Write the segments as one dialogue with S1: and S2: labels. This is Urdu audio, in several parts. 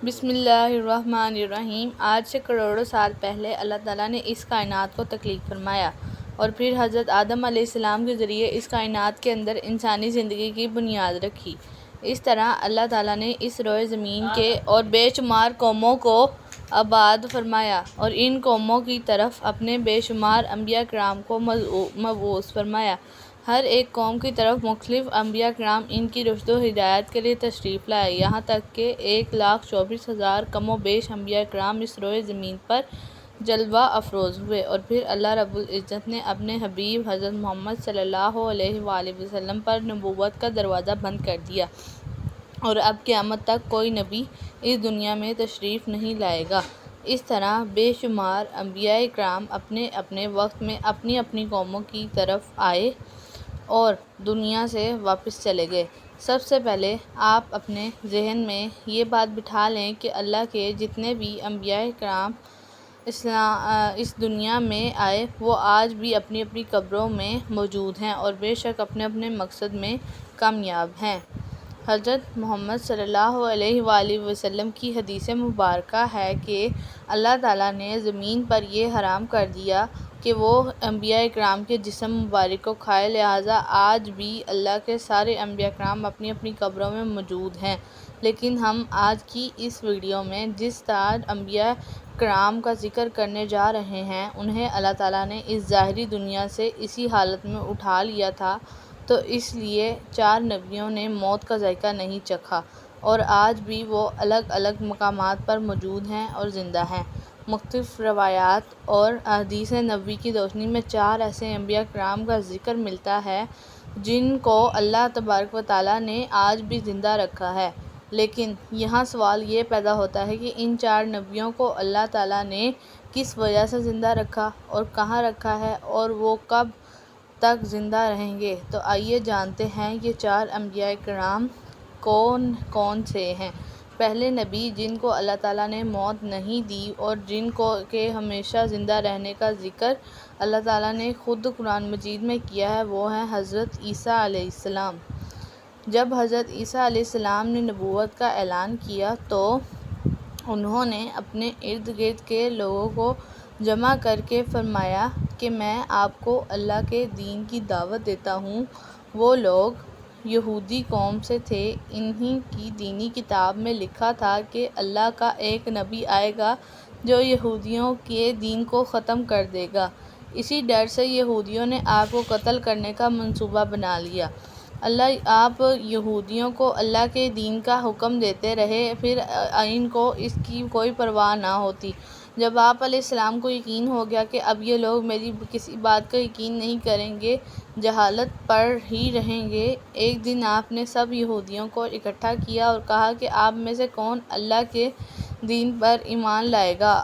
S1: بسم اللہ الرحمن الرحیم۔ آج سے کروڑوں سال پہلے اللہ تعالیٰ نے اس کائنات کو تخلیق فرمایا اور پھر حضرت آدم علیہ السلام کے ذریعے اس کائنات کے اندر انسانی زندگی کی بنیاد رکھی۔ اس طرح اللہ تعالیٰ نے اس روئے زمین کے اور بے شمار قوموں کو آباد فرمایا اور ان قوموں کی طرف اپنے بے شمار انبیاء کرام کو مبعوث فرمایا۔ ہر ایک قوم کی طرف مختلف انبیاء کرام ان کی رشد و ہدایت کے لیے تشریف لائے، یہاں تک کہ 1,24,000 کم و بیش انبیاء کرام اس روئے زمین پر جلوہ افروز ہوئے، اور پھر اللہ رب العزت نے اپنے حبیب حضرت محمد صلی اللہ علیہ وآلہ وسلم پر نبوت کا دروازہ بند کر دیا، اور اب قیامت تک کوئی نبی اس دنیا میں تشریف نہیں لائے گا۔ اس طرح بے شمار انبیاء کرام اپنے اپنے وقت میں اپنی اپنی قوموں کی طرف آئے اور دنیا سے واپس چلے گئے۔ سب سے پہلے آپ اپنے ذہن میں یہ بات بٹھا لیں کہ اللہ کے جتنے بھی انبیاء کرام اس دنیا میں آئے وہ آج بھی اپنی اپنی قبروں میں موجود ہیں اور بے شک اپنے اپنے مقصد میں کامیاب ہیں۔ حضرت محمد صلی اللہ علیہ وآلہ وسلم کی حدیث مبارکہ ہے کہ اللہ تعالیٰ نے زمین پر یہ حرام کر دیا کہ وہ انبیاء کرام کے جسم مبارک کو کھائے، لہٰذا آج بھی اللہ کے سارے انبیاء کرام اپنی اپنی قبروں میں موجود ہیں۔ لیکن ہم آج کی اس ویڈیو میں جس 4 انبیاء کرام کا ذکر کرنے جا رہے ہیں، انہیں اللہ تعالیٰ نے اس ظاہری دنیا سے اسی حالت میں اٹھا لیا تھا، تو اس لیے 4 نبیوں نے موت کا ذائقہ نہیں چکھا اور آج بھی وہ الگ الگ مقامات پر موجود ہیں اور زندہ ہیں۔ مختلف روایات اور احادیث نبوی کی روشنی میں 4 ایسے انبیاء کرام کا ذکر ملتا ہے جن کو اللہ تبارک و تعالیٰ نے آج بھی زندہ رکھا ہے۔ لیکن یہاں سوال یہ پیدا ہوتا ہے کہ ان 4 نبیوں کو اللہ تعالیٰ نے کس وجہ سے زندہ رکھا اور کہاں رکھا ہے اور وہ کب تک زندہ رہیں گے؟ تو آئیے جانتے ہیں یہ 4 انبیاء کرام کون کون سے ہیں۔ پہلے نبی جن کو اللہ تعالیٰ نے موت نہیں دی اور جن کو کہ ہمیشہ زندہ رہنے کا ذکر اللہ تعالیٰ نے خود قرآن مجید میں کیا ہے، وہ ہیں حضرت عیسیٰ علیہ السلام۔ جب حضرت عیسیٰ علیہ السلام نے نبوت کا اعلان کیا تو انہوں نے اپنے ارد گرد کے لوگوں کو جمع کر کے فرمایا کہ میں آپ کو اللہ کے دین کی دعوت دیتا ہوں۔ وہ لوگ یہودی قوم سے تھے، انہی کی دینی کتاب میں لکھا تھا کہ اللہ کا ایک نبی آئے گا جو یہودیوں کے دین کو ختم کر دے گا۔ اسی ڈر سے یہودیوں نے آپ کو قتل کرنے کا منصوبہ بنا لیا۔ آپ یہودیوں کو اللہ کے دین کا حکم دیتے رہے، پھر ان کو اس کی کوئی پرواہ نہ ہوتی۔ جب آپ علیہ السلام کو یقین ہو گیا کہ اب یہ لوگ میری کسی بات کا یقین نہیں کریں گے، جہالت پر ہی رہیں گے، ایک دن آپ نے سب یہودیوں کو اکٹھا کیا اور کہا کہ آپ میں سے کون اللہ کے دین پر ایمان لائے گا؟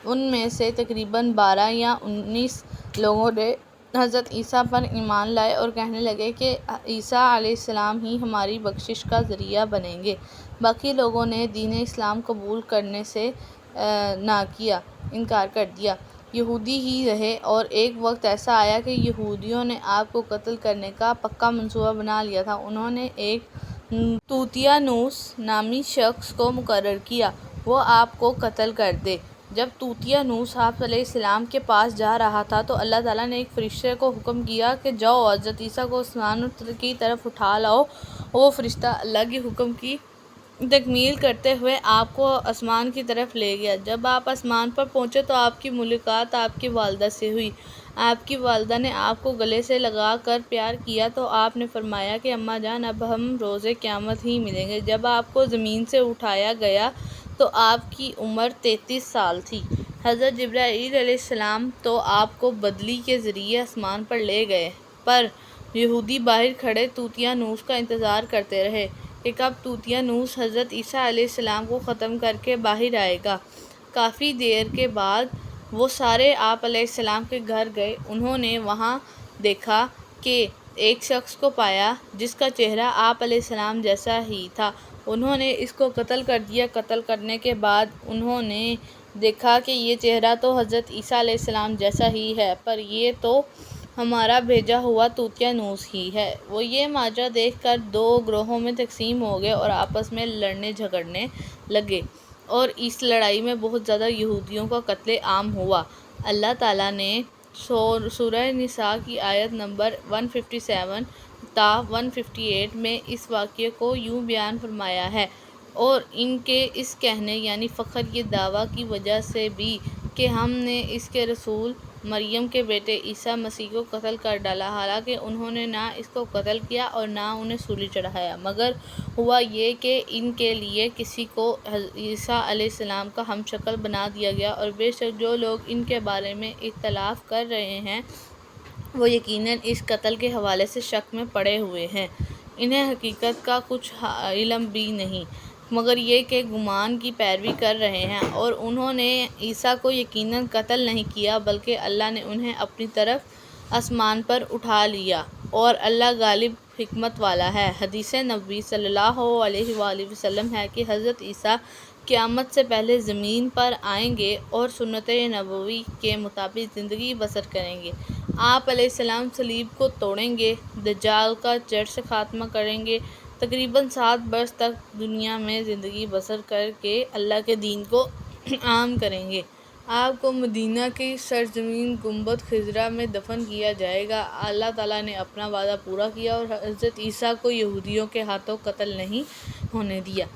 S1: ان میں سے تقریباً 12 یا 19 لوگوں نے حضرت عیسیٰ پر ایمان لائے اور کہنے لگے کہ عیسیٰ علیہ السلام ہی ہماری بخشش کا ذریعہ بنیں گے۔ باقی لوگوں نے دین اسلام قبول کرنے سے انکار کر دیا، یہودی ہی رہے، اور ایک وقت ایسا آیا کہ یہودیوں نے آپ کو قتل کرنے کا پکا منصوبہ بنا لیا تھا۔ انہوں نے ایک طوطیانوس نامی شخص کو مقرر کیا وہ آپ کو قتل کر دے۔ جب طوطیانوس آپ علیہ السلام کے پاس جا رہا تھا تو اللہ تعالیٰ نے ایک فرشتے کو حکم کیا کہ جاؤ حضرت عیسیٰ کو آسمان کی طرف اٹھا لاؤ۔ وہ فرشتہ اللہ کے حکم کی تکمیل کرتے ہوئے آپ کو آسمان کی طرف لے گیا۔ جب آپ آسمان پر پہنچے تو آپ کی ملاقات آپ کی والدہ سے ہوئی۔ آپ کی والدہ نے آپ کو گلے سے لگا کر پیار کیا تو آپ نے فرمایا کہ اماں جان اب ہم روز قیامت ہی ملیں گے۔ جب آپ کو زمین سے اٹھایا گیا تو آپ کی عمر 33 سال تھی۔ حضرت جبرائیل علیہ السلام تو آپ کو بدلی کے ذریعے آسمان پر لے گئے، پر یہودی باہر کھڑے طوطیانوس کا انتظار کرتے رہے کہ کب طوطیانوس حضرت عیسیٰ علیہ السلام کو ختم کر کے باہر آئے گا۔ کافی دیر کے بعد وہ سارے آپ علیہ السلام کے گھر گئے۔ انہوں نے وہاں دیکھا کہ ایک شخص کو پایا جس کا چہرہ آپ علیہ السلام جیسا ہی تھا۔ انہوں نے اس کو قتل کر دیا۔ قتل کرنے کے بعد انہوں نے دیکھا کہ یہ چہرہ تو حضرت عیسیٰ علیہ السلام جیسا ہی ہے، پر یہ تو ہمارا بھیجا ہوا طوطیانوس ہی ہے۔ وہ یہ ماجرا دیکھ کر 2 گروہوں میں تقسیم ہو گئے اور آپس میں لڑنے جھگڑنے لگے۔ اور اس لڑائی میں بہت زیادہ یہودیوں کا قتل عام ہوا۔ اللہ تعالیٰ نے سورہ نساء کی آیت نمبر 157 تا 158 میں اس واقعے کو یوں بیان فرمایا ہے، اور ان کے اس کہنے یعنی فخر یہ دعویٰ کی وجہ سے بھی کہ ہم نے اس کے رسول مریم کے بیٹے عیسیٰ مسیح کو قتل کر ڈالا، حالانکہ انہوں نے نہ اس کو قتل کیا اور نہ انہیں سولی چڑھایا، مگر ہوا یہ کہ ان کے لیے کسی کو عیسیٰ علیہ السلام کا ہم شکل بنا دیا گیا، اور بے شک جو لوگ ان کے بارے میں اختلاف کر رہے ہیں وہ یقیناً اس قتل کے حوالے سے شک میں پڑے ہوئے ہیں۔ انہیں حقیقت کا کچھ علم بھی نہیں مگر یہ کہ گمان کی پیروی کر رہے ہیں، اور انہوں نے عیسیٰ کو یقیناً قتل نہیں کیا بلکہ اللہ نے انہیں اپنی طرف آسمان پر اٹھا لیا، اور اللہ غالب حکمت والا ہے۔ حدیث نبوی صلی اللہ علیہ وآلہ وسلم ہے کہ حضرت عیسیٰ قیامت سے پہلے زمین پر آئیں گے اور سنت نبوی کے مطابق زندگی بسر کریں گے۔ آپ علیہ السلام صلیب کو توڑیں گے، دجال کا جڑ سے خاتمہ کریں گے، تقریباً 7 برس تک دنیا میں زندگی بسر کر کے اللہ کے دین کو عام کریں گے۔ آپ کو مدینہ کی سرزمین گنبد خضرا میں دفن کیا جائے گا۔ اللہ تعالیٰ نے اپنا وعدہ پورا کیا اور حضرت عیسیٰ کو یہودیوں کے ہاتھوں قتل نہیں ہونے دیا۔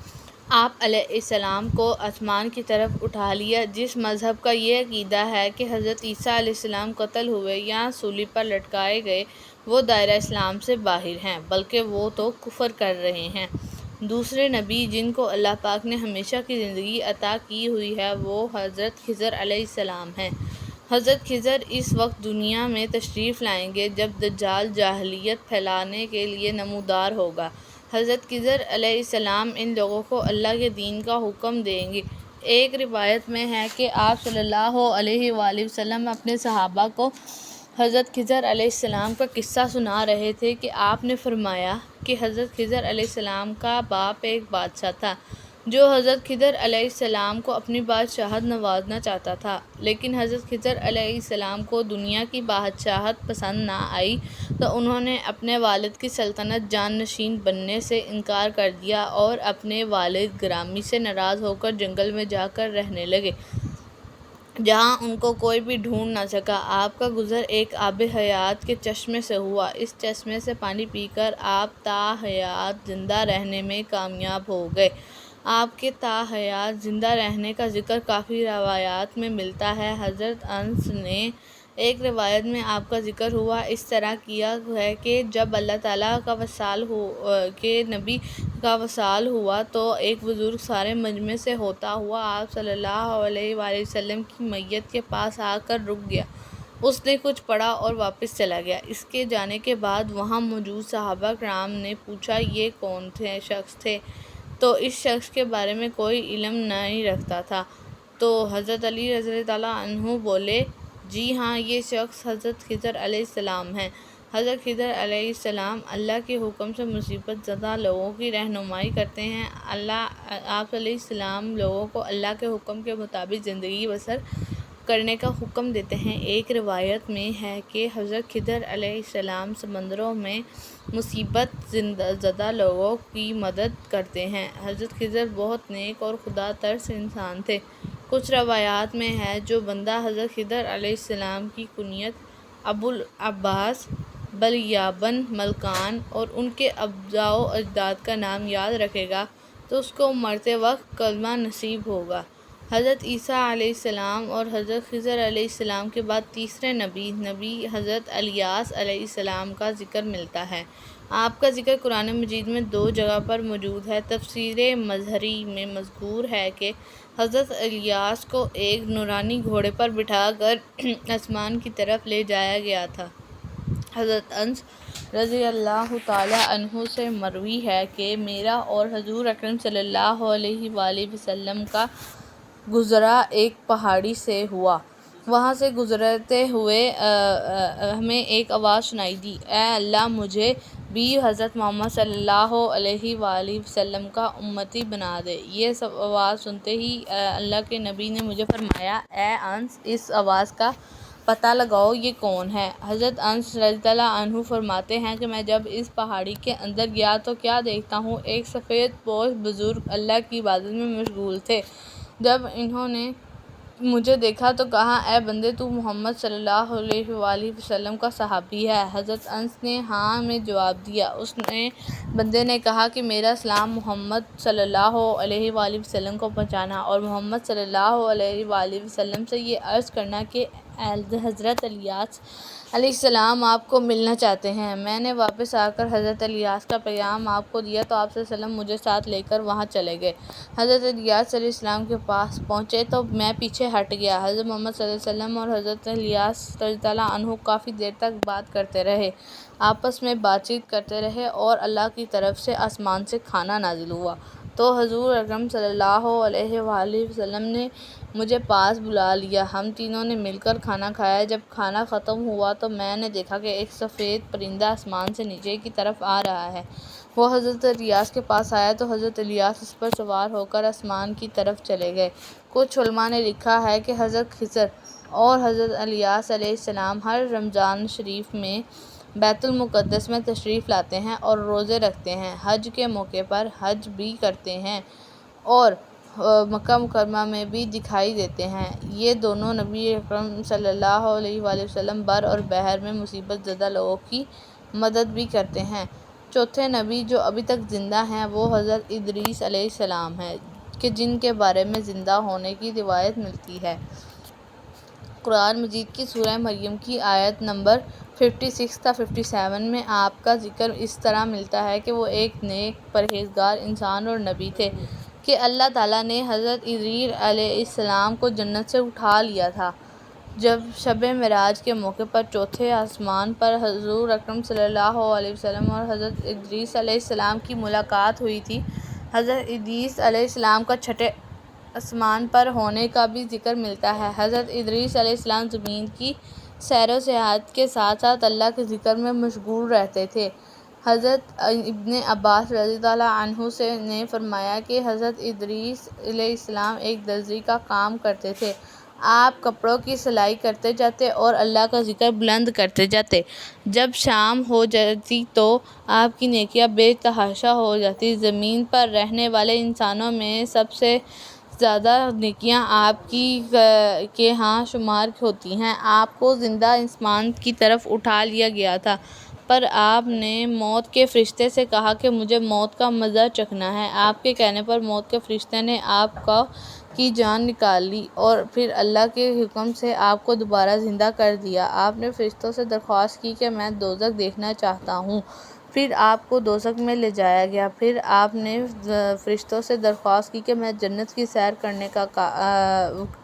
S1: آپ علیہ السلام کو آسمان کی طرف اٹھا لیا۔ جس مذہب کا یہ عقیدہ ہے کہ حضرت عیسیٰ علیہ السلام قتل ہوئے یا صلیب پر لٹکائے گئے وہ دائرہ اسلام سے باہر ہیں، بلکہ وہ تو کفر کر رہے ہیں۔ دوسرے نبی جن کو اللہ پاک نے ہمیشہ کی زندگی عطا کی ہوئی ہے وہ حضرت خضر علیہ السلام ہیں۔ حضرت خضر اس وقت دنیا میں تشریف لائیں گے جب دجال جاہلیت پھیلانے کے لیے نمودار ہوگا۔ حضرت خضر علیہ السلام ان لوگوں کو اللہ کے دین کا حکم دیں گے۔ ایک روایت میں ہے کہ آپ صلی اللہ علیہ وآلہ وسلم اپنے صحابہ کو حضرت خضر علیہ السلام کا قصہ سنا رہے تھے کہ آپ نے فرمایا کہ حضرت خضر علیہ السلام کا باپ ایک بادشاہ تھا جو حضرت خضر علیہ السلام کو اپنی بادشاہت نوازنا چاہتا تھا، لیکن حضرت خضر علیہ السلام کو دنیا کی بادشاہت پسند نہ آئی تو انہوں نے اپنے والد کی سلطنت جان نشین بننے سے انکار کر دیا اور اپنے والد گرامی سے ناراض ہو کر جنگل میں جا کر رہنے لگے جہاں ان کو کوئی بھی ڈھونڈ نہ سکا۔ آپ کا گزر ایک آب حیات کے چشمے سے ہوا۔ اس چشمے سے پانی پی کر آپ تا حیات زندہ رہنے میں کامیاب ہو گئے۔ آپ کے تا حیات زندہ رہنے کا ذکر کافی روایات میں ملتا ہے۔ حضرت انس نے ایک روایت میں آپ کا ذکر ہوا اس طرح کیا ہے کہ جب اللہ تعالیٰ کا نبی کا وصال ہوا تو ایک بزرگ سارے مجمع سے ہوتا ہوا آپ صلی اللہ علیہ وآلہ وسلم کی میت کے پاس آ کر رک گیا۔ اس نے کچھ پڑھا اور واپس چلا گیا۔ اس کے جانے کے بعد وہاں موجود صحابہ کرام نے پوچھا یہ کون شخص تھے؟ تو اس شخص کے بارے میں کوئی علم نہیں رکھتا تھا۔ تو حضرت علی رضی اللہ تعالیٰ عنہ بولے جی ہاں، یہ شخص حضرت خضر علیہ السلام ہیں۔ حضرت خضر علیہ السلام اللہ کے حکم سے مصیبت زدہ لوگوں کی رہنمائی کرتے ہیں۔ آپ علیہ السلام لوگوں کو اللہ کے حکم کے مطابق زندگی بسر کرنے کا حکم دیتے ہیں۔ ایک روایت میں ہے کہ حضرت خضر علیہ السلام سمندروں میں مصیبت زدہ لوگوں کی مدد کرتے ہیں۔ حضرت خضر بہت نیک اور خدا ترس انسان تھے۔ کچھ روایات میں ہے جو بندہ حضرت خضر علیہ السلام کی کنیت ابو العباس بلیابن ملکان اور ان کے آباء و اجداد کا نام یاد رکھے گا تو اس کو مرتے وقت کلمہ نصیب ہوگا۔ حضرت عیسیٰ علیہ السلام اور حضرت خضر علیہ السلام کے بعد تیسرے نبی حضرت الیاس علیہ السلام کا ذکر ملتا ہے۔ آپ کا ذکر قرآن مجید میں 2 جگہ پر موجود ہے۔ تفسیر مظہری میں مذکور ہے کہ حضرت الیاس کو ایک نورانی گھوڑے پر بٹھا کر آسمان کی طرف لے جایا گیا تھا۔ حضرت انس رضی اللہ تعالیٰ عنہ سے مروی ہے کہ میرا اور حضور اکرم صلی اللہ علیہ وآلہ وسلم کا گزرا ایک پہاڑی سے ہوا۔ وہاں سے گزرتے ہوئے ہمیں ایک آواز سنائی دی، اے اللہ مجھے بھی حضرت محمد صلی اللہ علیہ وآلہ وسلم کا امتی بنا دے۔ یہ آواز سنتے ہی اللہ کے نبی نے مجھے فرمایا، اے انس اس آواز کا پتہ لگاؤ یہ کون ہے۔ حضرت انس رضی اللہ عنہ فرماتے ہیں کہ میں جب اس پہاڑی کے اندر گیا تو کیا دیکھتا ہوں، ایک سفید پوش بزرگ اللہ کی عبادت میں مشغول تھے۔ جب انہوں نے مجھے دیکھا تو کہا، اے بندے، تو محمد صلی اللہ علیہ وآلہ وسلم کا صحابی ہے؟ حضرت انس نے ہاں میں جواب دیا۔ اس بندے نے کہا کہ میرا سلام محمد صلی اللہ علیہ وآلہ وسلم کو پہنچانا اور محمد صلی اللہ علیہ وآلہ وسلم سے یہ عرض کرنا کہ حضرت الیاس علیہ السلام آپ کو ملنا چاہتے ہیں۔ میں نے واپس آ کر حضرت الیاس کا پیغام آپ کو دیا تو آپ صلی اللہ علیہ وسلم مجھے ساتھ لے کر وہاں چلے گئے۔ حضرت الیاس علیہ السلام کے پاس پہنچے تو میں پیچھے ہٹ گیا۔ حضرت محمد صلی اللہ علیہ وسلم اور حضرت الیاس رضی اللہ عنہ کافی دیر تک بات کرتے رہے، آپس میں بات چیت کرتے رہے اور اللہ کی طرف سے آسمان سے کھانا نازل ہوا تو حضور اکرم صلی اللہ علیہ وآلہ وسلم نے مجھے پاس بلا لیا۔ ہم تینوں نے مل کر کھانا کھایا۔ جب کھانا ختم ہوا تو میں نے دیکھا کہ ایک سفید پرندہ آسمان سے نیچے کی طرف آ رہا ہے۔ وہ حضرت الیاس کے پاس آیا تو حضرت الیاس اس پر سوار ہو کر آسمان کی طرف چلے گئے۔ کچھ علماء نے لکھا ہے کہ حضرت خضر اور حضرت الیاس علیہ السلام ہر رمضان شریف میں بیت المقدس میں تشریف لاتے ہیں اور روزے رکھتے ہیں، حج کے موقع پر حج بھی کرتے ہیں اور مکہ مکرمہ میں بھی دکھائی دیتے ہیں۔ یہ دونوں نبی اکرم صلی اللہ علیہ وآلہ وسلم بر اور بحر میں مصیبت زدہ لوگوں کی مدد بھی کرتے ہیں۔ چوتھے نبی جو ابھی تک زندہ ہیں وہ حضرت ادریس علیہ السلام ہیں کہ جن کے بارے میں زندہ ہونے کی روایت ملتی ہے۔ قرآن مجید کی سورہ مریم کی آیت نمبر 56 تا 57 میں آپ کا ذکر اس طرح ملتا ہے کہ وہ ایک نیک پرہیزگار انسان اور نبی تھے کہ اللہ تعالیٰ نے حضرت ادریس علیہ السلام کو جنت سے اٹھا لیا تھا۔ جب شب معراج کے موقع پر چوتھے آسمان پر حضور اکرم صلی اللہ علیہ وسلم اور حضرت ادریس علیہ السلام کی ملاقات ہوئی تھی، حضرت ادریس علیہ السلام کا چھٹے آسمان پر ہونے کا بھی ذکر ملتا ہے۔ حضرت ادریس علیہ السلام زمین کی سیر و سیاحت کے ساتھ ساتھ اللہ کے ذکر میں مشغول رہتے تھے۔ حضرت ابن عباس رضی اللہ عنہ نے فرمایا کہ حضرت ادریس علیہ السلام ایک درزی کا کام کرتے تھے۔ آپ کپڑوں کی سلائی کرتے جاتے اور اللہ کا ذکر بلند کرتے جاتے۔ جب شام ہو جاتی تو آپ کی نیکیاں بے تحاشا ہو جاتی۔ زمین پر رہنے والے انسانوں میں سب سے زیادہ نیکیاں آپ کے ہاں شمار ہوتی ہیں۔ آپ کو زندہ آسمان کی طرف اٹھا لیا گیا تھا، پر آپ نے موت کے فرشتے سے کہا کہ مجھے موت کا مزہ چکھنا ہے۔ آپ کے کہنے پر موت کے فرشتے نے آپ کی جان نکال لی اور پھر اللہ کے حکم سے آپ کو دوبارہ زندہ کر دیا۔ آپ نے فرشتوں سے درخواست کی کہ میں دوزخ دیکھنا چاہتا ہوں، پھر آپ کو دوزخ میں لے جایا گیا۔ پھر آپ نے فرشتوں سے درخواست کی کہ میں جنت کی سیر کرنا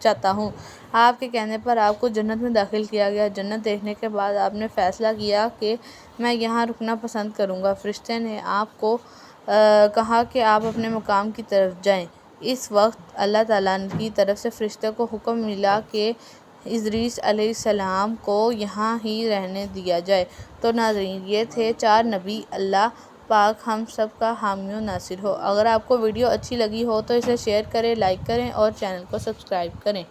S1: چاہتا ہوں۔ آپ کے کہنے پر آپ کو جنت میں داخل کیا گیا۔ جنت دیکھنے کے بعد آپ نے فیصلہ کیا کہ میں یہاں رکنا پسند کروں گا۔ فرشتے نے آپ کو کہا کہ آپ اپنے مقام کی طرف جائیں۔ اس وقت اللہ تعالیٰ کی طرف سے فرشتے کو حکم ملا کہ ادریس علیہ السلام کو یہاں ہی رہنے دیا جائے۔ تو ناظرین، یہ تھے 4 نبی۔ اللہ پاک ہم سب کا حامی و ناصر ہو۔ اگر آپ کو ویڈیو اچھی لگی ہو تو اسے شیئر کریں، لائک کریں اور چینل کو سبسکرائب کریں۔